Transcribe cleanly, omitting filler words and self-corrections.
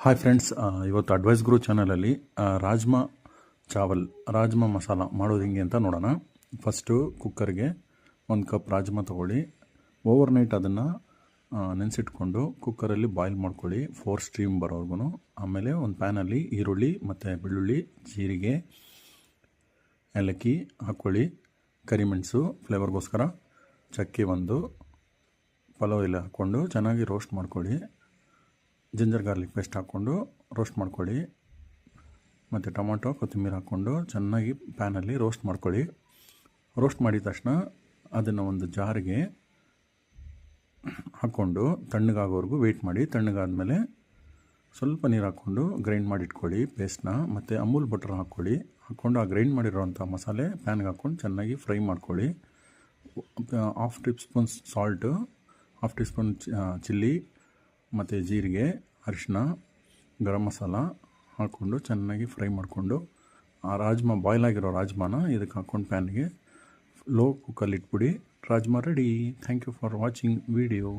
Hi friends, ಇವತ್ತು advice ಗುರು ಚಾನಲಲ್ಲಿ ರಾಜ್ಮಾ ಚಾವಲ್ ರಾಜ್ಮಾ ಮಸಾಲ ಮಾಡೋದು ಹೆಂಗೆ ಅಂತ ನೋಡೋಣ. ಫಸ್ಟು ಕುಕ್ಕರ್ಗೆ 1 ಕಪ್ ರಾಜ್ಮಾ ತೊಗೊಳ್ಳಿ. ಓವರ್ನೈಟ್ ಅದನ್ನು ನೆನೆಸಿಟ್ಕೊಂಡು ಕುಕ್ಕರಲ್ಲಿ ಬಾಯ್ಲ್ ಮಾಡ್ಕೊಳ್ಳಿ 4 ಸ್ಟ್ರೀಮ್ ಬರೋವರೆಗೂ. ಆಮೇಲೆ ಒಂದು ಪ್ಯಾನಲ್ಲಿ ಈರುಳ್ಳಿ ಮತ್ತು ಬೆಳ್ಳುಳ್ಳಿ, ಜೀರಿಗೆ, ಏಲಕ್ಕಿ ಹಾಕ್ಕೊಳ್ಳಿ, ಕರಿಮೆಣಸು ಫ್ಲೇವರ್ಗೋಸ್ಕರ, ಚಕ್ಕೆ ಒಂದು, ಪಲಾವ್ ಎಲೆ ಹಾಕ್ಕೊಂಡು ಚೆನ್ನಾಗಿ ರೋಸ್ಟ್ ಮಾಡ್ಕೊಳ್ಳಿ. ಜಿಂಜರ್ ಗಾರ್ಲಿಕ್ ಪೇಸ್ಟ್ ಹಾಕ್ಕೊಂಡು ರೋಸ್ಟ್ ಮಾಡ್ಕೊಳ್ಳಿ. ಮತ್ತು ಟೊಮೊಟೊ, ಕೊತ್ತಂಬರಿ ಹಾಕ್ಕೊಂಡು ಚೆನ್ನಾಗಿ ಪ್ಯಾನಲ್ಲಿ ರೋಸ್ಟ್ ಮಾಡ್ಕೊಳ್ಳಿ. ರೋಸ್ಟ್ ಮಾಡಿದ ತಕ್ಷಣ ಅದನ್ನು ಒಂದು ಜಾರಿಗೆ ಹಾಕ್ಕೊಂಡು ತಣ್ಣಗಾಗೋವರೆಗೂ ವೆಯ್ಟ್ ಮಾಡಿ. ತಣ್ಣಗಾದಮೇಲೆ ಸ್ವಲ್ಪ ನೀರು ಹಾಕ್ಕೊಂಡು ಗ್ರೈಂಡ್ ಮಾಡಿ ಇಟ್ಕೊಳ್ಳಿ ಪೇಸ್ಟ್ನ. ಮತ್ತು ಅಮೂಲ್ ಬಟರ್ ಹಾಕ್ಕೊಂಡು ಆ ಗ್ರೈಂಡ್ ಮಾಡಿರೋವಂಥ ಮಸಾಲೆ ಪ್ಯಾನ್ಗೆ ಹಾಕ್ಕೊಂಡು ಚೆನ್ನಾಗಿ ಫ್ರೈ ಮಾಡ್ಕೊಳ್ಳಿ. 1/2 tea spoon salt, 1/2 tea spoon chilli ಮತ್ತು ಜೀರಿಗೆ, ಅರಿಶಿನ, ಗರಂ ಮಸಾಲ ಹಾಕ್ಕೊಂಡು ಚೆನ್ನಾಗಿ ಫ್ರೈ ಮಾಡಿಕೊಂಡು ಆ ರಾಜ್ಮಾ ಬಾಯ್ಲ್ ಆಗಿರೋ ರಾಜ್ಮಾನ ಇದಕ್ಕೆ ಹಾಕ್ಕೊಂಡು ಪ್ಯಾನ್ಗೆ ಲೋ ಕುಕ್ಕಲ್ಲಿ ಇಟ್ಬಿಡಿ. Rajma ready. Thank you for watching video.